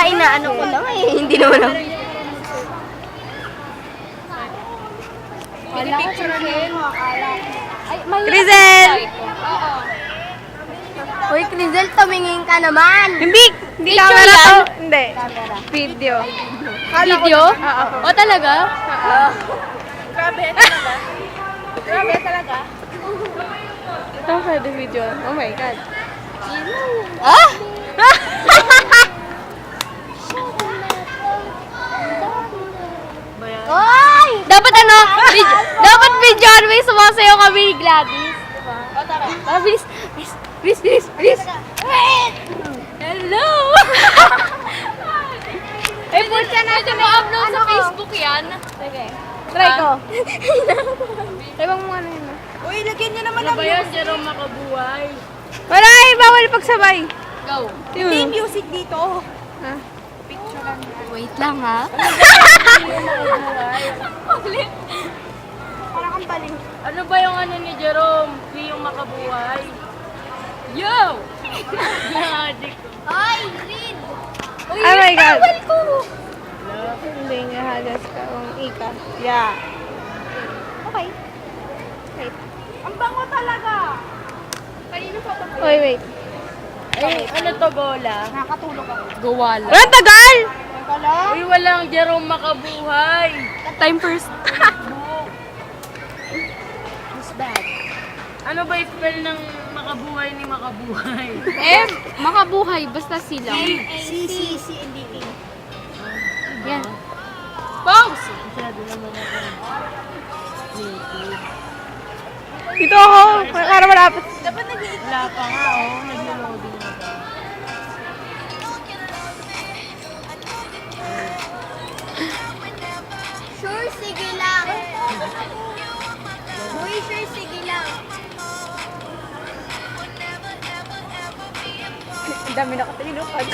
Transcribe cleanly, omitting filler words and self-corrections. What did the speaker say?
inaano ko lang eh. Hindi naman ako. Picture rin. Crizel! Uy, Crizel, tumingin ka naman. Hindi camera to. Hindi. Video. Video? Oo. O talaga? Grabe talaga. Grabe talaga. Okay, the video. Oh my God. Ah? Oy! Dapat ano? Dapat videoan mo yung sumasayaw kami ni Gladys. Diba? O, tara. Tara, bilis. Bilis. Hello! Eh, pulsa natin mo upload sa Facebook yan. Sige. Try ko. Ibang mo ano yun. Uy, lagyan niyo naman Ano ba yan? Jerome Makabuhay. Wala eh, bawal pagsabay. Go. Hindi music dito. Ah. Wait lang ha. Parang kang baling. Ano ba yung ano ni Jerome? Yung Makabuhay. Yo! Yadik ko. Ay, Reed! Oh my God. Bawal ko! Hindi niya halas ka kung ika. Yeah. Okay. Wait. Ang bango talaga. Kanino pa ba? Oy, wait. Eh, ano to, Gola? Nakakatulog ako. Gowala. Ang tagal! Wala. Uy, walang Jerome Makabuhay. Time first. Who's that? Ano ba yung spell ng Makabuhay ni Makabuhay? Makabuhay, basta sila. C-C-C-N-D-K. Yan. Pause! Masyado naman ako. Dito ako. Para malapit. Wala pa nga, oh. Nag-loading na ba? Sure, sige lang. Uy, sure, sige lang. Ang dami nakatilipad.